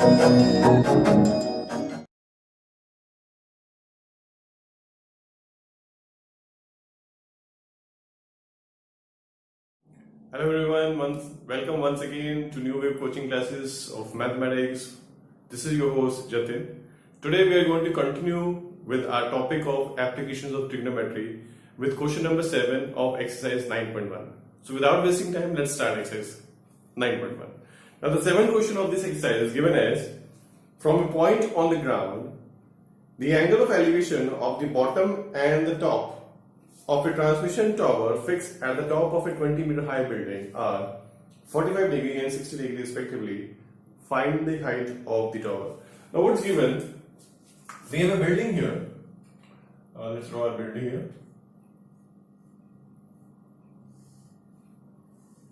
Hello everyone, welcome once again to New Wave coaching classes of mathematics. This is your host Jatin. Today we are going to continue with our topic of applications of trigonometry with question number 7 of exercise 9.1. So without wasting time, let's start exercise 9.1. Now the seventh question of this exercise is given as, from a point on the ground, the angle of elevation of the bottom and the top of a transmission tower fixed at the top of a 20-meter high building are 45 degree and 60 degree respectively. Find the height of the tower. Now what's given? We have a building here. Let's draw a building here.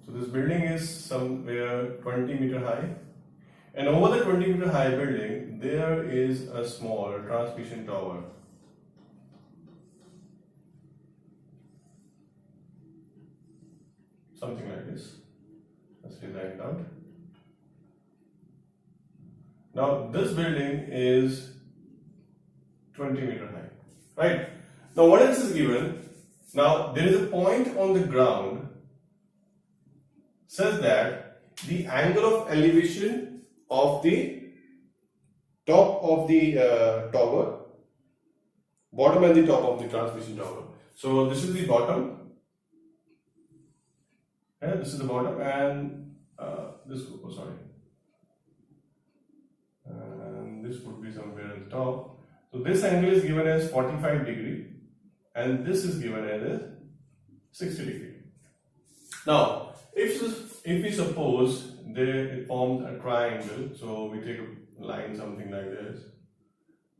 So this building is somewhere 20-meter high, and over the 20-meter high building there is a small transmission tower. Something like this. Let's design it out. Now this building is 20-meter high, right? Now what else is given? Now there is a point on the ground such that the angle of elevation of the top of the tower, bottom and the top of the transmission tower. So this is the bottom. And this is the bottom, and and this would be somewhere at the top. So this angle is given as 45 degree, and this is given as 60 degree. Now, if we suppose it forms a triangle, so we take a line something like this,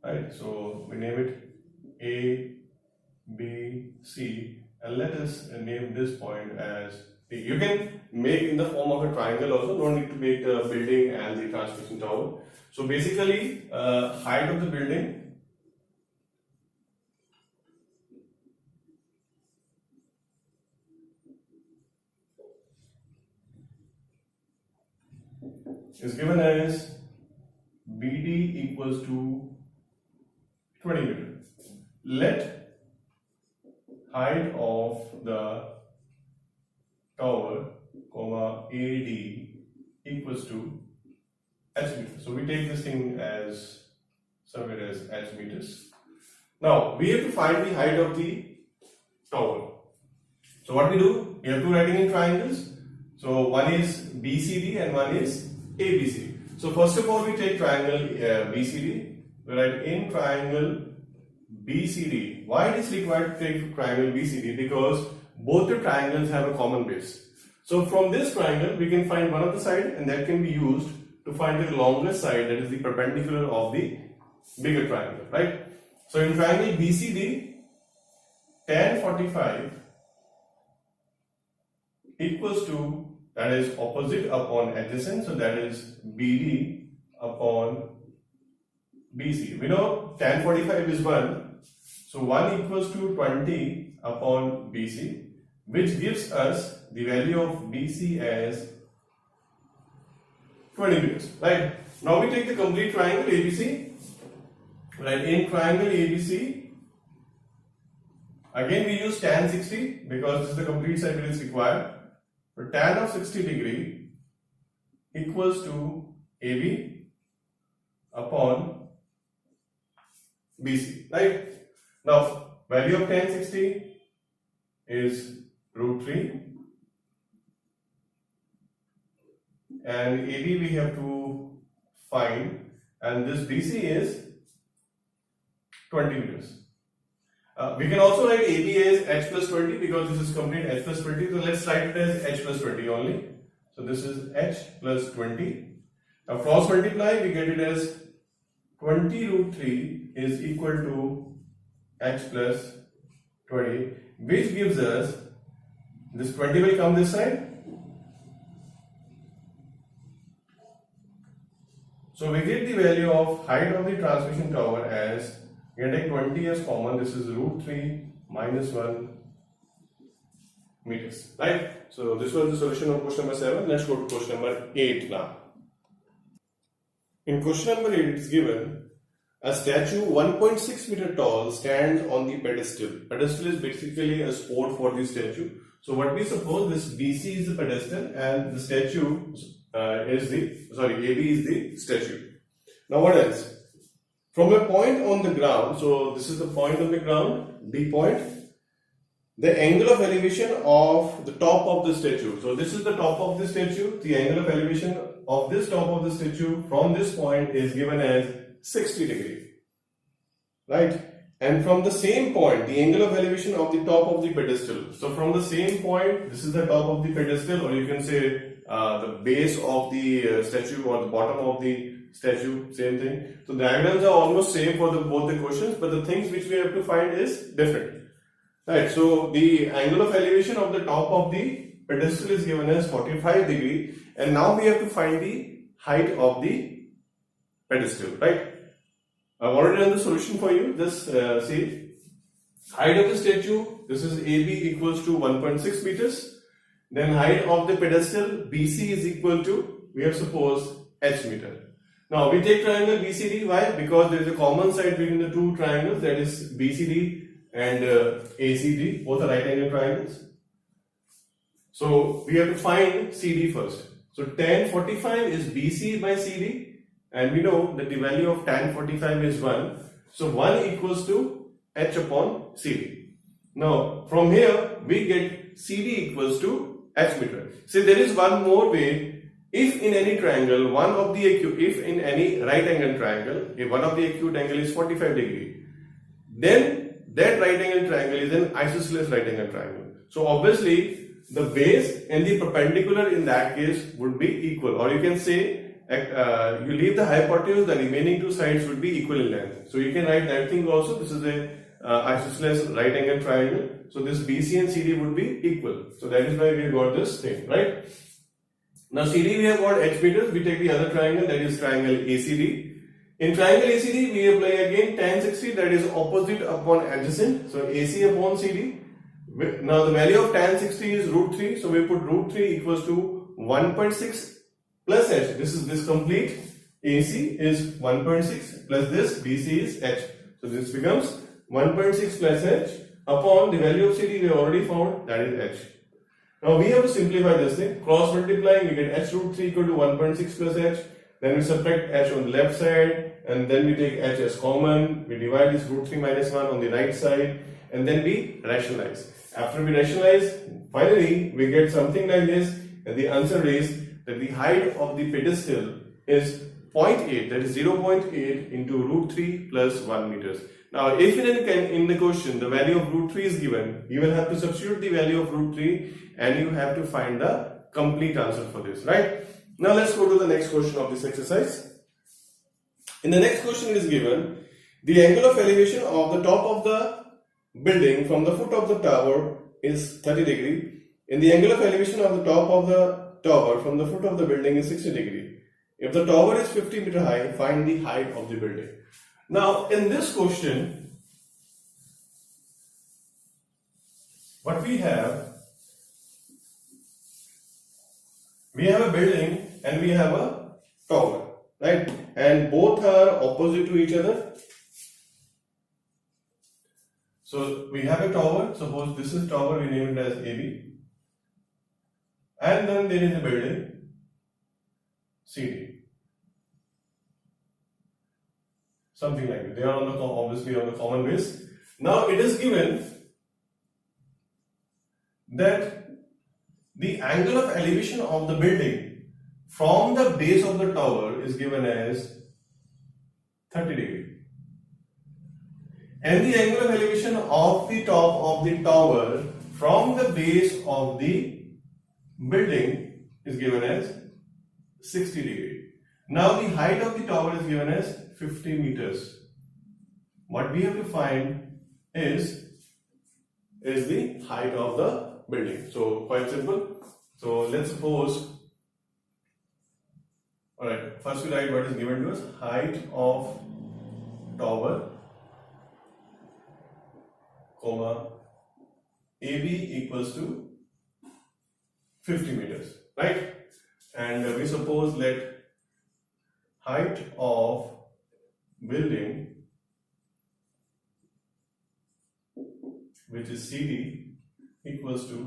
right? So we name it A, B, C, and let us name this point as. You can make in the form of a triangle also, no need to make the building and the transmission tower. So basically, height of the building is given as BD equals to 20 meters. Let height of the tower, AD equals to h meters. So we take this thing as somewhere as h meters. Now we have to find the height of the tower. So what we do? We have two right angle triangles. So one is BCD and one is ABC. So first of all we take triangle BCD. We write in triangle BCD. Why it is required to take triangle BCD? Because both the triangles have a common base. So from this triangle we can find one of the side, and that can be used to find the longest side, that is the perpendicular of the bigger triangle, right? So in triangle BCD, tan 45 equals to, that is opposite upon adjacent, so that is BD upon BC. We know tan 45 is 1, so 1 equals to 20 upon BC, which gives us the value of BC as 20 meters, right? Now we take the complete triangle ABC, right? In triangle ABC, again we use tan 60 because this is the complete side that is required. So tan of 60 degree equals to AB upon BC, right? Now value of tan 60 is √3, and AB we have to find, and this BC is 20 meters. We can also write AB as h plus 20 because this is complete h plus 20. So let's write it as h plus 20 only. So this is h plus 20. Now cross multiply, we get it as 20 √3 is equal to h plus 20, which gives us, this 20 will come this side. So we get the value of height of the transmission tower as, we can take 20 as common, this is √3 minus 1 meters, right? So this was the solution of question number 7. Let's go to question number 8 now. In question number 8, it's given a statue 1.6 meter tall stands on the pedestal. Pedestal is basically a support for the statue. So what we suppose, this BC is the pedestal and the statue AB is the statue. Now what else? From a point on the ground, so this is the point on the ground, B point, the angle of elevation of the top of the statue. So this is the top of the statue. The angle of elevation of this top of the statue from this point is given as 60 degree. Right? And from the same point, the angle of elevation of the top of the pedestal. So from the same point, this is the top of the pedestal, or you can say the base of the statue or the bottom of the statue, same thing. So the diagrams are almost same for both the questions, but the things which we have to find is different. Right, so the angle of elevation of the top of the pedestal is given as 45 degree, and now we have to find the height of the pedestal, right? I've already done the solution for you. Just see, height of the statue, this is AB equals to 1.6 meters. Then height of the pedestal, BC is equal to, we have supposed, H meter. Now we take triangle BCD, why? Because there is a common side between the two triangles, that is BCD and ACD, both are right angle triangles. So we have to find CD first. So tan 45 is BC by CD, and we know that the value of tan 45 is 1. So 1 equals to H upon CD. Now from here we get CD equals to H meter. See, there is one more way. If in any triangle, if in any right angle triangle, if one of the acute angle is 45 degree, then that right angle triangle is an isosceles right angle triangle. So obviously the base and the perpendicular in that case would be equal, or you can say you leave the hypotenuse, the remaining two sides would be equal in length. So you can write that thing also. This is a isosceles right angle triangle. So this BC and CD would be equal. So that is why we got this thing, right? Now CD we have got H meters. We take the other triangle, that is triangle ACD. In triangle ACD, we apply again tan 60, that is opposite upon adjacent. So AC upon CD. Now the value of tan 60 is root 3. So we put root 3 equals to 1.6 plus H. This is this complete. AC is 1.6 plus this BC is H. So this becomes 1.6 plus H upon the value of CD we already found, that is H. Now we have to simplify this thing. Cross multiplying, we get H root 3 equal to 1.6 plus H. Then we subtract H on the left side, and then we take H as common. We divide this root 3 minus 1 on the right side, and then we rationalize. After we rationalize, finally we get something like this, and the answer is that the height of the pedestal is 0.8, that is 0.8 into root 3 plus 1 meters. Now if in the question the value of root 3 is given, you will have to substitute the value of root 3 and you have to find the complete answer for this, right? Now let's go to the next question of this exercise. In the next question it is given, the angle of elevation of the top of the building from the foot of the tower is 30 degree, and the angle of elevation of the top of the tower from the foot of the building is 60 degree. If the tower is 50 meter high, find the height of the building. Now in this question, what we have a building and we have a tower, right? And both are opposite to each other. So we have a tower, suppose this is tower, we name it as AB. And then there is a building, CD. Something like that. They are obviously on the common base. Now it is given that the angle of elevation of the building from the base of the tower is given as 30 degree. And the angle of elevation of the top of the tower from the base of the building is given as 60 degree. Now the height of the tower is given as 50 meters. What we have to find is the height of the building. So quite simple. So let's suppose, alright, first we write what is given to us, height of tower, comma, AB equals to 50 meters, right? And we suppose let height of building, which is CD, equals to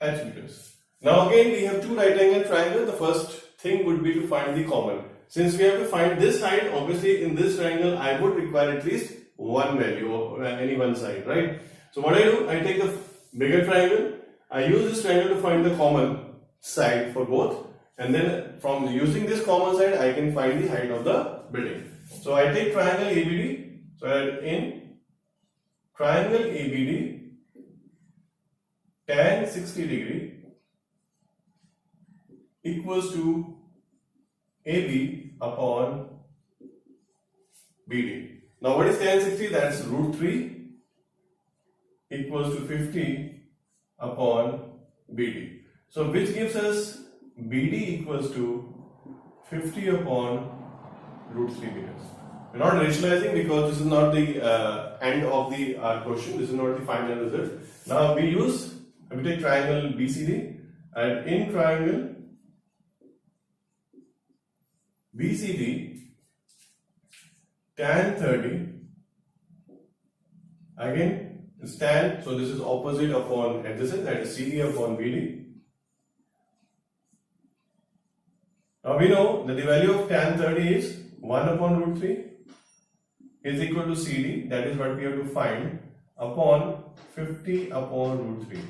h meters. Now again we have two right angle triangles. The first thing would be to find the common. Since we have to find this height, obviously in this triangle I would require at least one value of any one side, right? So what I do, I take the bigger triangle, I use this triangle to find the common side for both, and then from using this common side I can find the height of the building. So I take triangle ABD, so in triangle ABD, tan 60 degree equals to AB upon BD. Now what is tan 60? That's root 3 equals to 50 upon BD. So which gives us BD equals to 50 upon root 3 meters. We're not rationalizing because this is not the end of the question. This is not the final result. Now we take triangle BCD, and in triangle BCD, tan 30, again is tan, so this is opposite upon adjacent, that is CD upon BD. Now we know that the value of tan 30 is 1 upon root 3 is equal to CD, that is what we have to find, upon 50 upon root 3.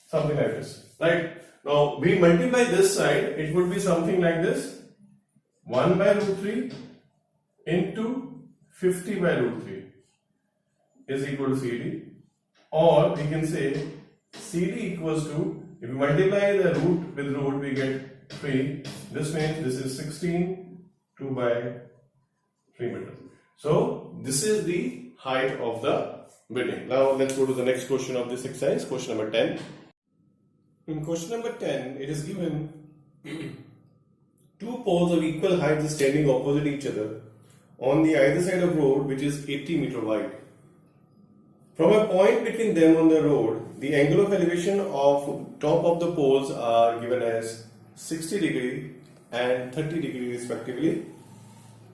Something like this, right? Now we multiply this side, it would be something like this, 1 by root 3 into 50 by root 3 is equal to CD, or we can say CD equals to, if we multiply the root with root we get 3, this means this is 16, 2 by 3 meters. So this is the height of the building. Now let's go to the next question of this exercise, question number 10. In question number 10, it is given two poles of equal height standing opposite each other on the either side of road which is 80 meter wide. From a point between them on the road, the angle of elevation of top of the poles are given as 60 degree and 30 degree respectively.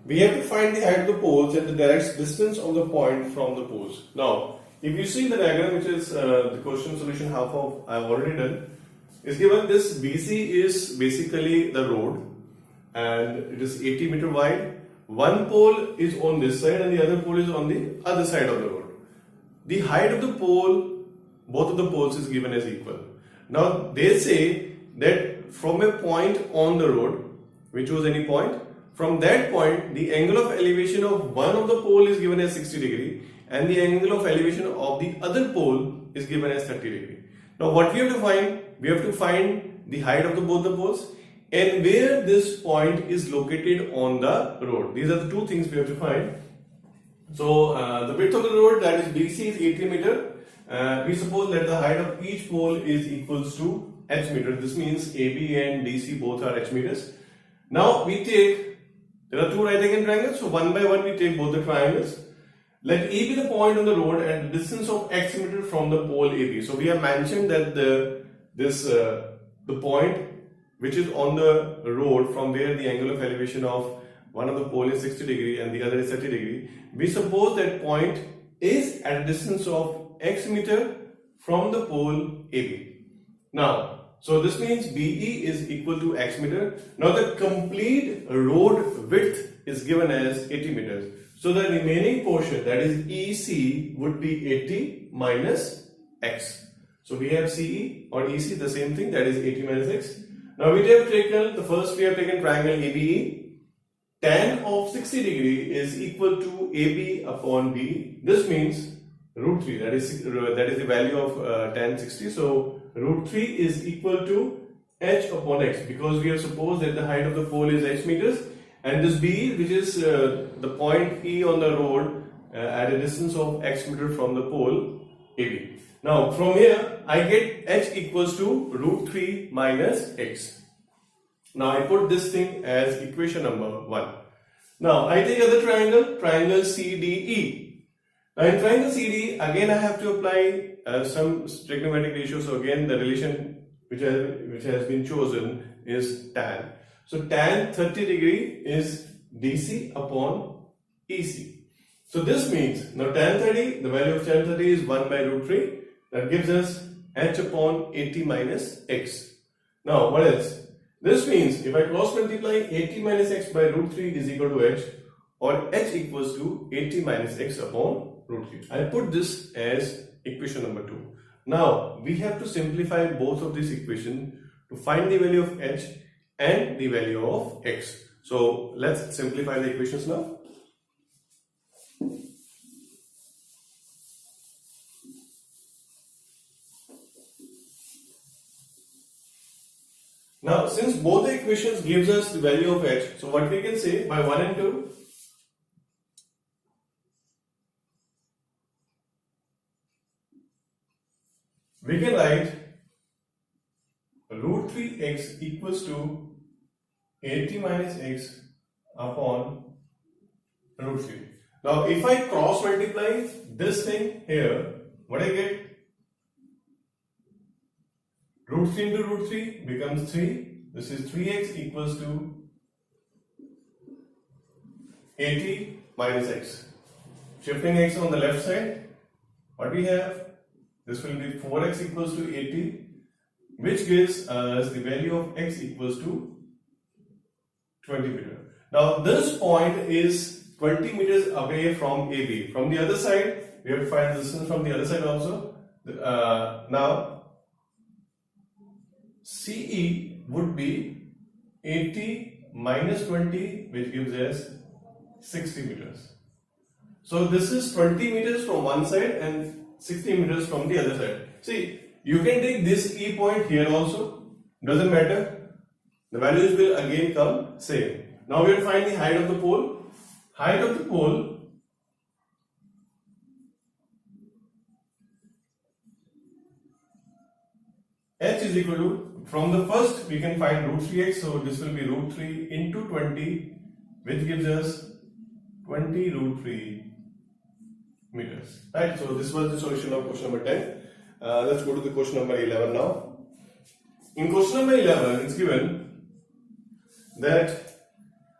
We have to find the height of the poles and the direct distance of the point from the poles. Now, if you see the diagram, which is the question solution half of I have already done, is given this BC is basically the road and it is 80 meter wide. One pole is on this side and the other pole is on the other side of the road. The height of the pole, both of the poles is given as equal. Now they say that from a point on the road, we choose any point, from that point the angle of elevation of one of the pole is given as 60 degree and the angle of elevation of the other pole is given as 30 degree. Now what we have to find? We have to find the height of both the poles and where this point is located on the road. These are the two things we have to find. So the width of the road, that is BC, is 80 meter. We suppose that the height of each pole is equals to h meter. This means AB and DC both are h meters. Now we take, there are two right angle triangles, so one by one we take both the triangles. Let A be the point on the road and the distance of x meter from the pole AB. So we have mentioned that the point which is on the road, from where the angle of elevation of one of the pole is 60 degree and the other is 30 degree. We suppose that point is at a distance of x meter from the pole AB. Now, so this means BE is equal to x meter. Now the complete road width is given as 80 meters. So the remaining portion, that is EC, would be 80 minus x. So we have CE or EC, the same thing, that is 80 minus x. Now we have taken, the first we have taken triangle ABE. Tan of 60 degree is equal to AB upon B. This means root 3, that is the value of tan 60. So root 3 is equal to h upon x, because we have supposed that the height of the pole is h meters, and this B, which is the point E on the road at a distance of x meter from the pole AB. Now from here I get h equals to root 3 minus x. Now I put this thing as equation number 1. Now I take other triangle, triangle CDE. Now in triangle CD, again I have to apply some trigonometric ratio. So again the relation which has been chosen is tan. So tan 30 degree is DC upon EC. So this means now tan 30, the value of tan 30 is 1 by root 3. That gives us h upon 80 minus x. Now what else? This means if I cross multiply 80 minus x by root 3 is equal to h, or h equals to 80 minus x upon root 3. I put this as equation number 2. Now we have to simplify both of these equations to find the value of h and the value of x. So let's simplify the equations now. Now since both the equations gives us the value of h, so what we can say by 1 and 2, we can write root 3x equals to 80 minus x upon root 3. Now if I cross multiply this thing here, what I get? Root 3 into root 3 becomes 3. This is 3x equals to 80 minus x. Shifting x on the left side, what we have? This will be 4x equals to 80, which gives us the value of x equals to 20 meters. Now this point is 20 meters away from AB. From the other side, we have to find the distance from the other side also. Now CE would be 80 minus 20, which gives us 60 meters. So this is 20 meters from one side and 60 meters from the other side. See, you can take this E point here also, doesn't matter. The values will again come same. Now we will find the height of the pole. Height of the pole h is equal to, from the first we can find root 3x, so this will be root 3 into 20, which gives us 20 root 3 meters. Right, so this was the solution of question number 10. Let's go to the question number 11 now. In question number 11, it's given that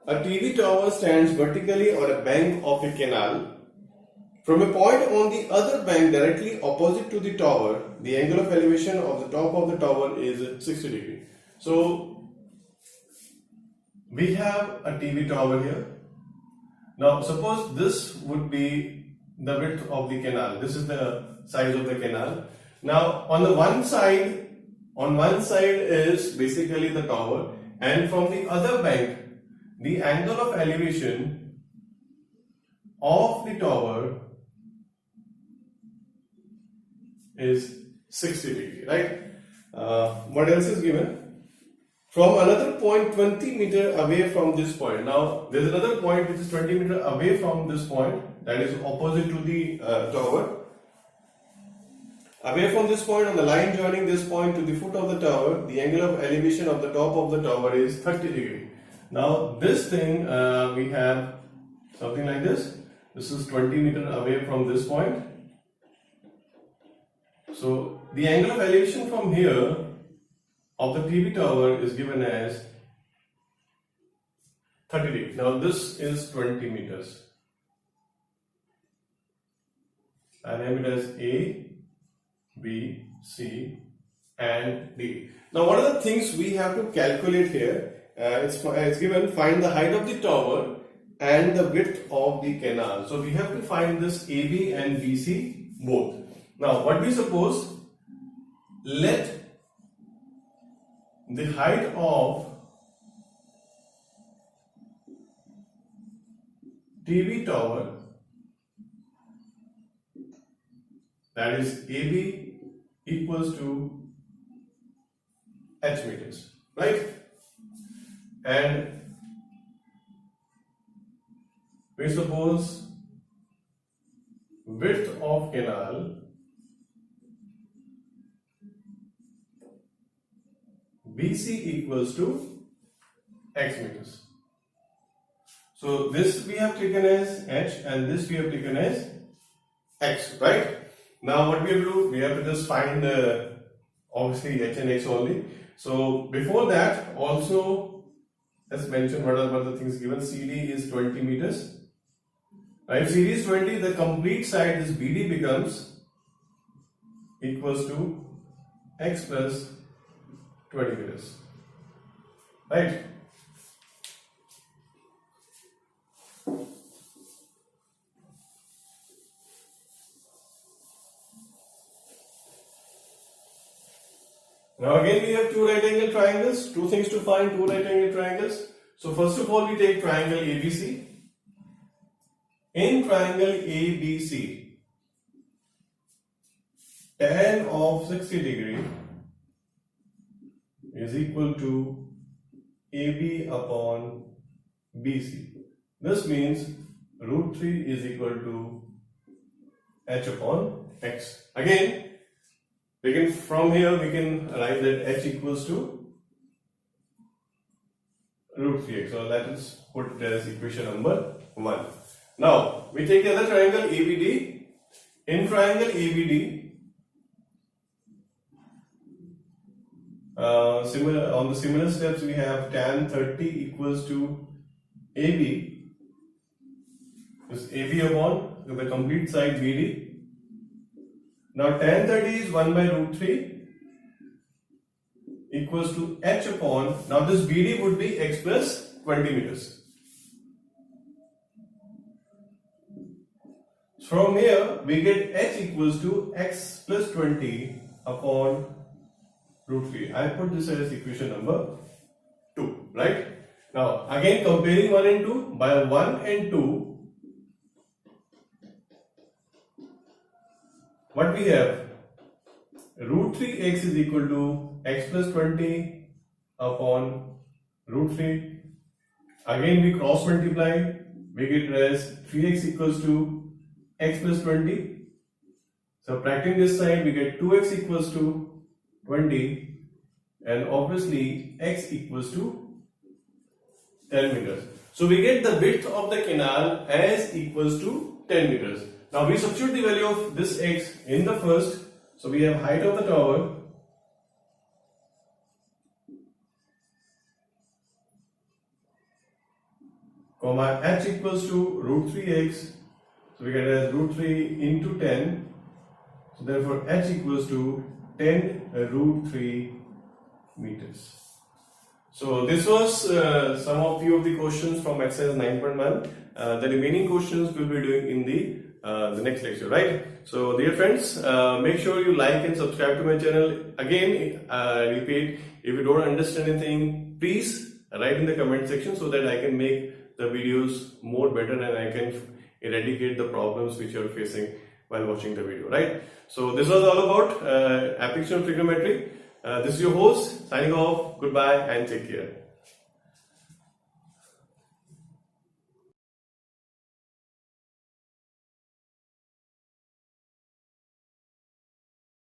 a TV tower stands vertically on a bank of a canal. From a point on the other bank directly opposite to the tower, the angle of elevation of the top of the tower is 60 degrees. So we have a TV tower here. Now suppose this would be the width of the canal. This is the size of the canal. Now on one side is basically the tower, and from the other bank the angle of elevation of the tower is 60 degrees, right? What else is given? From another point 20 meter away from this point. Now there is another point which is 20 meter away from this point, that is opposite to the tower. Away from this point, on the line joining this point to the foot of the tower, the angle of elevation of the top of the tower is 30 degrees. Now this thing we have something like this. This is 20 meter away from this point. So the angle of elevation from here of the TV tower is given as 30 degrees. Now this is 20 meters. I name it as A, B, C and D. Now what are the things we have to calculate here? It's given find the height of the tower and the width of the canal. So we have to find this AB and BC both. Now what we suppose, let the height of TV tower, that is AB, equals to h meters, right? And we suppose width of canal BC equals to x meters. So this we have taken as h and this we have taken as x, right? Now what we have to do, we have to just find obviously h and x only. So before that also let's mention what are the things given. CD is 20 meters. Right, CD is 20, the complete side, this BD becomes equals to x plus 20 meters. Right? Now again we have two right angle triangles, two things to find, two right angle triangles. So first of all we take triangle ABC. In triangle ABC, tan of 60 degree is equal to AB upon BC. This means root 3 is equal to h upon x. Again, from here we can write that h equals to root 3x. So let us put it as equation number 1. Now we take the other triangle ABD. In triangle ABD, on the similar steps we have tan 30 equals to AB. This AB upon the complete side BD. Now tan 30 is 1 by root 3 equals to h upon, now this BD would be x plus 20 meters. From here we get h equals to x plus 20 upon root 3. I put this as equation number 2, right? Now again comparing 1 and 2, by 1 and 2 what we have, root 3x is equal to x plus 20 upon root 3. Again we cross multiply, we get as 3x equals to x plus 20. Subtracting this side we get 2x equals to 20, and obviously x equals to 10 meters. So we get the width of the canal as equals to 10 meters. Now we substitute the value of this x in the first. So we have height of the tower comma h equals to root 3x. So we get as root 3 into 10. So therefore h equals to 10 root 3 meters. So this was few of the questions from exercise 9.1. The remaining questions we'll be doing in the next lecture, right? So dear friends, make sure you like and subscribe to my channel. Again, repeat, if you don't understand anything, please write in the comment section so that I can make the videos more better and I can eradicate the problems which you are facing while watching the video, right? So this was all about application of trigonometry. This is your host signing off. Goodbye and take care.